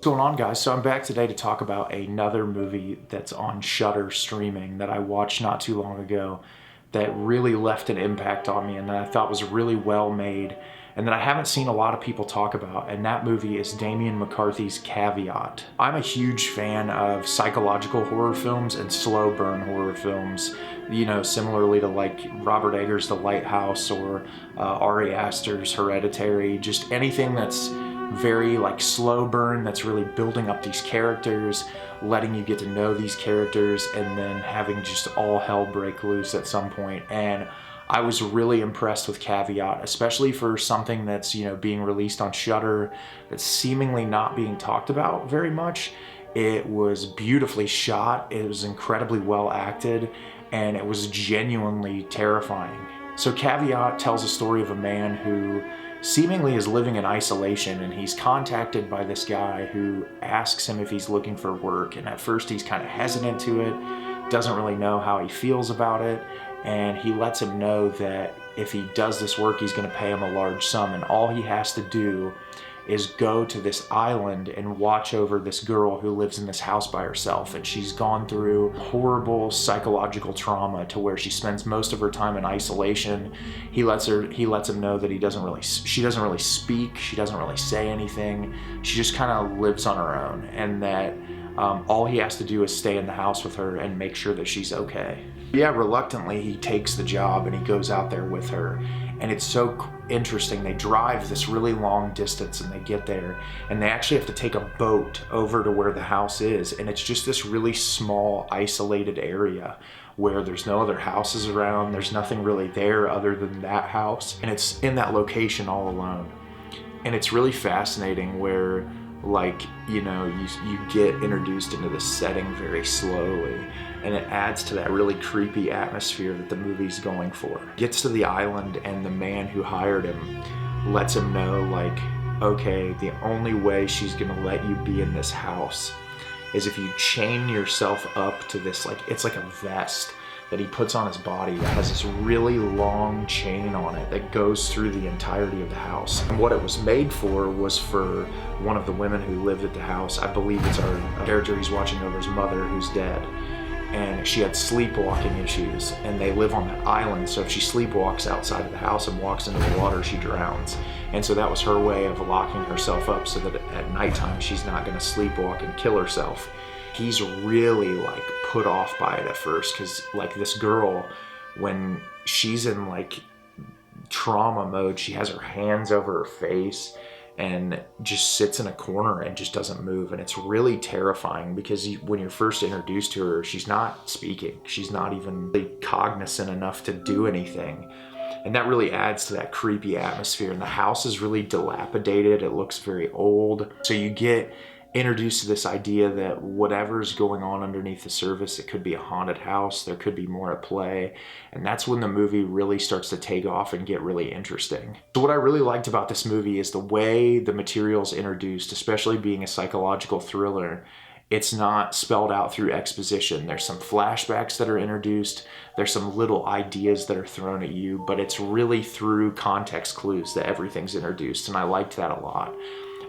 What's going on, guys? So I'm back today to talk about another movie that's on Shudder streaming that I watched not too long ago that really left an impact on me and that I thought was really well made and that I haven't seen a lot of people talk about, and that movie is Damian Mc Carthy's Caveat. I'm a huge fan of psychological horror films and slow burn horror films, you know, similarly to like Robert Eggers' The Lighthouse or Ari Aster's Hereditary, just anything that's very like slow burn, that's really building up these characters, letting you get to know these characters, and then having just all hell break loose at some point. And I was really impressed with Caveat, especially for something that's, you know, being released on Shudder, that's seemingly not being talked about very much. It was beautifully shot, it was incredibly well acted, and it was genuinely terrifying. So Caveat tells a story of a man who seemingly is living in isolation, and he's contacted by this guy who asks him if he's looking for work, and at first he's kind of hesitant to it, doesn't really know how he feels about it, and he lets him know that if he does this work he's going to pay him a large sum, and all he has to do is go to this island and watch over this girl who lives in this house by herself, and she's gone through horrible psychological trauma to where she spends most of her time in isolation. He lets him know that she doesn't really speak, she doesn't really say anything, she just kind of lives on her own, and that all he has to do is stay in the house with her and make sure that she's okay. Yeah, reluctantly he takes the job and he goes out there with her, and it's so interesting. They drive this really long distance and they get there, and they actually have to take a boat over to where the house is, and it's just this really small isolated area where there's no other houses around, there's nothing really there other than that house, and it's in that location all alone. And it's really fascinating where, like, you know, you get introduced into this setting very slowly, and it adds to that really creepy atmosphere that the movie's going for. Gets to the island, and the man who hired him lets him know, like, okay, the only way she's gonna let you be in this house is if you chain yourself up to this, like, it's like a vest that he puts on his body that has this really long chain on it that goes through the entirety of the house. And what it was made for was for one of the women who lived at the house. I believe it's our character he's watching over his mother who's dead, and she had sleepwalking issues, and they live on that island, so if she sleepwalks outside of the house and walks into the water, she drowns. And so that was her way of locking herself up so that at nighttime she's not gonna sleepwalk and kill herself. He's really like put off by it at first, because like this girl, when she's in like trauma mode, she has her hands over her face and just sits in a corner and just doesn't move, and it's really terrifying because when you're first introduced to her, she's not speaking, she's not even really cognizant enough to do anything, and that really adds to that creepy atmosphere. And the house is really dilapidated, it looks very old, so you get introduced to this idea that whatever's going on underneath the surface, it could be a haunted house, there could be more at play, and that's when the movie really starts to take off and get really interesting. So what I really liked about this movie is the way the material's introduced, especially being a psychological thriller. It's not spelled out through exposition. There's some flashbacks that are introduced, there's some little ideas that are thrown at you, but it's really through context clues that everything's introduced, and I liked that a lot.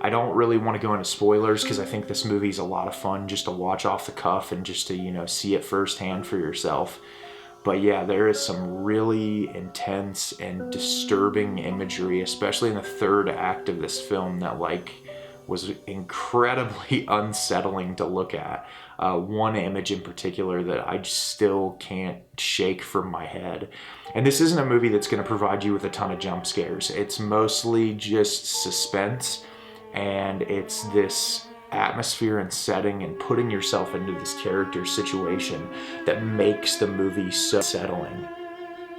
I don't really want to go into spoilers because I think this movie's a lot of fun just to watch off the cuff and just to, you know, see it firsthand for yourself. But yeah, there is some really intense and disturbing imagery, especially in the third act of this film, that like was incredibly unsettling to look at. One image in particular that I just still can't shake from my head. And this isn't a movie that's going to provide you with a ton of jump scares. It's mostly just suspense, and it's this atmosphere and setting and putting yourself into this character's situation that makes the movie so settling.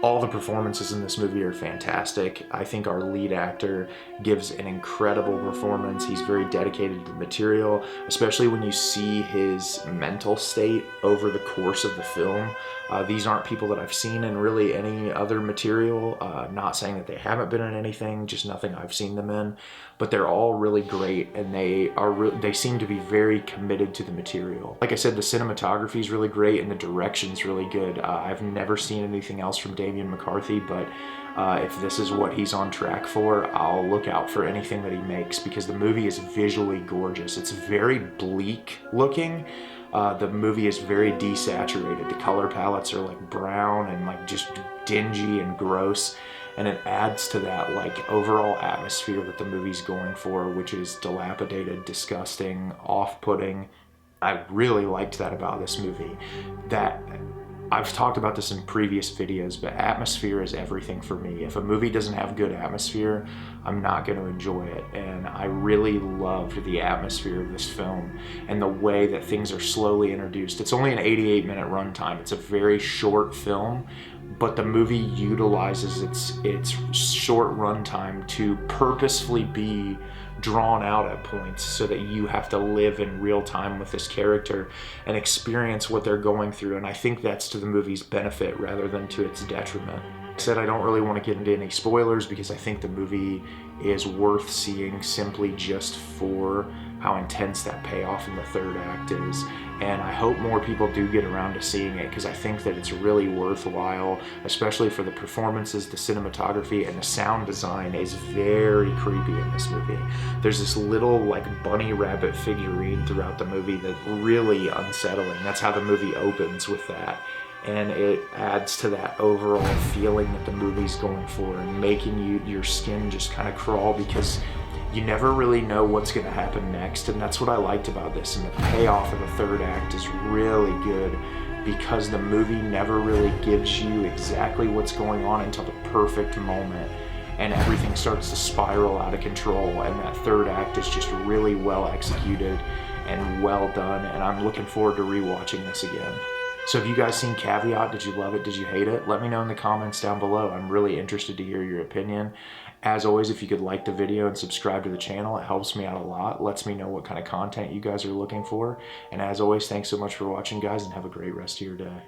All the performances in this movie are fantastic. I think our lead actor gives an incredible performance. He's very dedicated to the material, especially when you see his mental state over the course of the film. These aren't people that I've seen in really any other material. Not saying that they haven't been in anything, just nothing I've seen them in. But they're all really great, and they seem to be very committed to the material. Like I said, the cinematography is really great and the direction's really good. I've never seen anything else from Damian Damian McCarthy, but if this is what he's on track for, I'll look out for anything that he makes, because the movie is visually gorgeous. It's very bleak looking. The movie is very desaturated. The color palettes are like brown and like just dingy and gross, and it adds to that like overall atmosphere that the movie's going for, which is dilapidated, disgusting, off-putting. I really liked that about this movie. That I've talked about this in previous videos, but atmosphere is everything for me. If a movie doesn't have good atmosphere, I'm not going to enjoy it. And I really loved the atmosphere of this film and the way that things are slowly introduced. It's only an 88-minute runtime. It's a very short film, but the movie utilizes its short runtime to purposefully be drawn out at points so that you have to live in real time with this character and experience what they're going through. And I think that's to the movie's benefit rather than to its detriment. Like I said, I don't really want to get into any spoilers because I think the movie is worth seeing simply just for how intense that payoff in the third act is. And I hope more people do get around to seeing it, because I think that it's really worthwhile, especially for the performances, the cinematography, and the sound design is very creepy in this movie. There's this little like bunny rabbit figurine throughout the movie that's really unsettling. That's how the movie opens, with that. And it adds to that overall feeling that the movie's going for, and making your skin just kind of crawl, because you never really know what's going to happen next. And that's what I liked about this. And the payoff of the third act is really good, because the movie never really gives you exactly what's going on until the perfect moment, and everything starts to spiral out of control. And that third act is just really well executed and well done, and I'm looking forward to rewatching this again. So have you guys seen Caveat? Did you love it? Did you hate it? Let me know in the comments down below. I'm really interested to hear your opinion. As always, if you could like the video and subscribe to the channel, it helps me out a lot. Lets me know what kind of content you guys are looking for. And as always, thanks so much for watching, guys, and have a great rest of your day.